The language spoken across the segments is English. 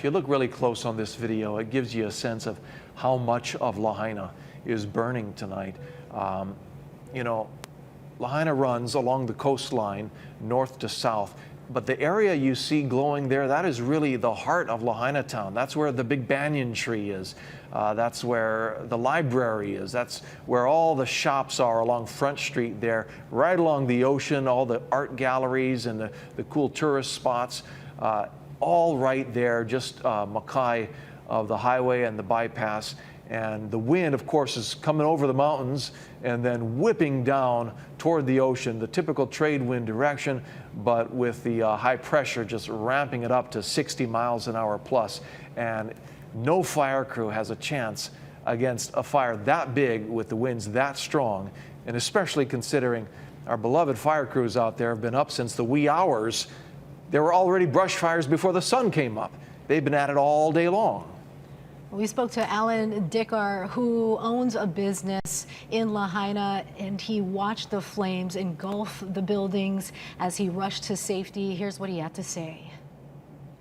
if you look really close on this video, it gives you a sense of how much of Lahaina is burning tonight. You know, Lahaina runs along the coastline, north to south. But the area you see glowing there, that is really the heart of Lahaina town. That's where the big banyan tree is. That's where the library is. That's where all the shops are along Front Street there, right along the ocean, all the art galleries and the cool tourist spots, all right there, just makai of the highway and the bypass. And the wind, of course, is coming over the mountains and then whipping down toward the ocean, the typical trade wind direction, but with the high pressure just ramping it up to 60 miles an hour plus. And no fire crew has a chance against a fire that big with the winds that strong, and especially considering our beloved fire crews out there have been up since the wee hours. There were already brush fires before the sun came up. They've been at it all day long. We spoke to Alan Dickar, who owns a business in Lahaina, and he watched the flames engulf the buildings as he rushed to safety. Here's what he had to say.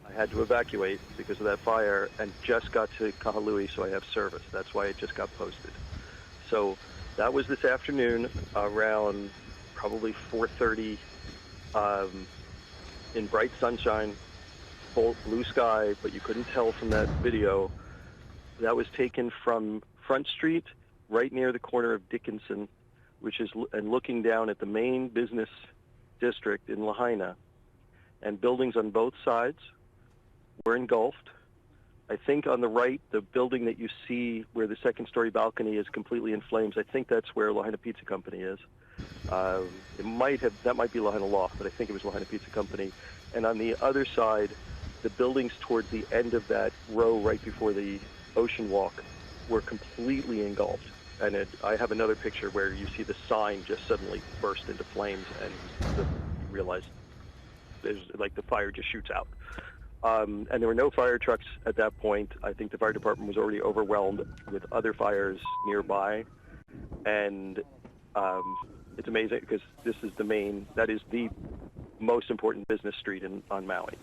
I had to evacuate because of that fire and just got to Kahului, so I have service. That's why it just got posted. So that was this afternoon around probably 4:30 in bright sunshine, full blue sky, but you couldn't tell from that video. That was taken from Front Street, right near the corner of Dickinson, which is, and looking down at the main business district in Lahaina. And buildings on both sides were engulfed. I think on the right, the building that you see where the second-story balcony is completely in flames, I think that's where Lahaina Pizza Company is. That might be Lahaina Loft, but I think it was Lahaina Pizza Company. And on the other side, the buildings towards the end of that row right before the Ocean Walk were completely engulfed. And I have another picture where you see the sign just suddenly burst into flames, and you realize there's like the fire just shoots out. And there were no fire trucks at that point. I think the fire department was already overwhelmed with other fires nearby. And it's amazing because this is that is the most important business street on Maui.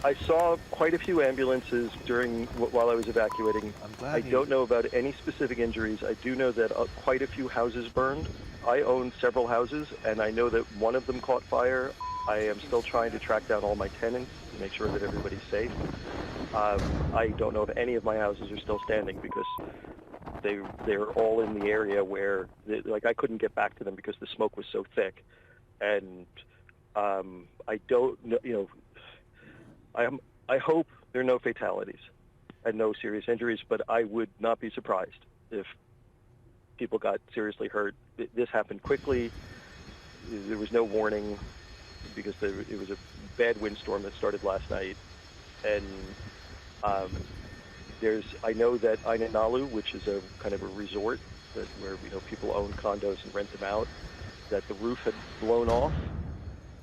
I saw quite a few ambulances while I was evacuating. I don't know about any specific injuries. I do know that quite a few houses burned. I own several houses, and I know that one of them caught fire. I am still trying to track down all my tenants to make sure that everybody's safe. I don't know if any of my houses are still standing because they're all in the area where, I couldn't get back to them because the smoke was so thick. And I don't know, I hope there are no fatalities and no serious injuries, but I would not be surprised if people got seriously hurt. This happened quickly. There was no warning because it was a bad windstorm that started last night. And I know that Ainanalu, which is a kind of a resort where people own condos and rent them out, that the roof had blown off.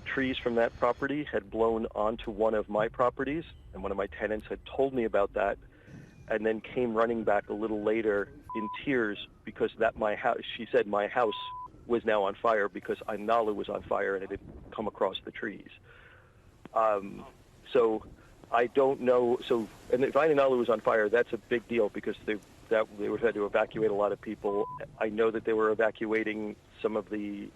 Trees from that property had blown onto one of my properties, and one of my tenants had told me about that, and then came running back a little later in tears because she said my house was now on fire because Ainanalu was on fire and it had come across the trees. So I don't know. So, and if Ainanalu was on fire, that's a big deal because they would have had to evacuate a lot of people. I know that they were evacuating some of the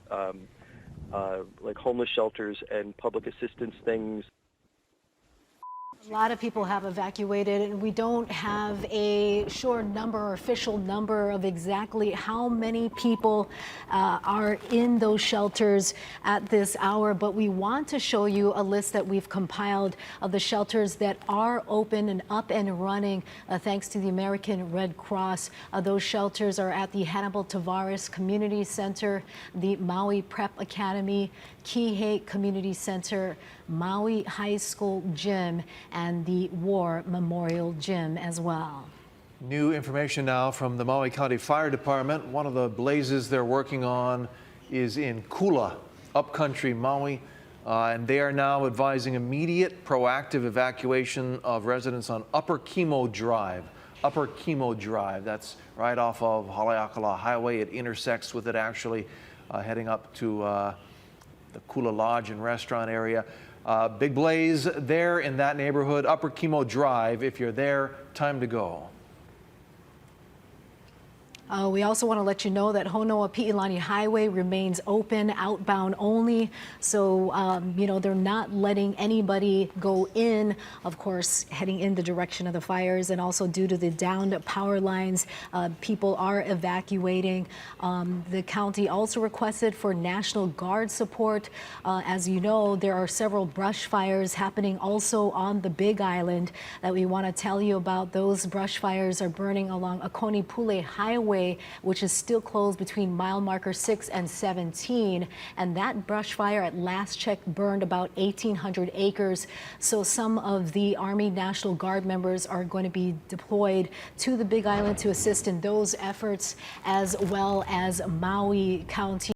like homeless shelters and public assistance things. A lot of people have evacuated, and we don't have a sure number or official number of exactly how many people are in those shelters at this hour, but we want to show you a list that we've compiled of the shelters that are open and up and running thanks to the American Red Cross. Those shelters are at the Hannibal Tavares Community Center, the Maui Prep Academy, Kihei Community Center, Maui High School Gym, and the War Memorial Gym as well. New information now from the Maui County Fire Department. One of the blazes they're working on is in Kula, upcountry Maui, and they are now advising immediate proactive evacuation of residents on Upper Kimo Drive. Upper Kimo Drive, that's right off of Haleakala Highway. It intersects with it actually, heading up to the Kula Lodge and restaurant area. Big blaze there in that neighborhood, Upper Chemo Drive. If you're there, time to go. We also want to let you know that Honoapi'ilani Highway remains open, outbound only. So, you know, they're not letting anybody go in, of course, heading in the direction of the fires. And also due to the downed power lines, people are evacuating. The county also requested for National Guard support. As you know, there are several brush fires happening also on the Big Island that we want to tell you about. Those brush fires are burning along Akonipule Highway, which is still closed between mile marker 6 and 17. And that brush fire at last check burned about 1,800 acres. So some of the Army National Guard members are going to be deployed to the Big Island to assist in those efforts, as well as Maui County.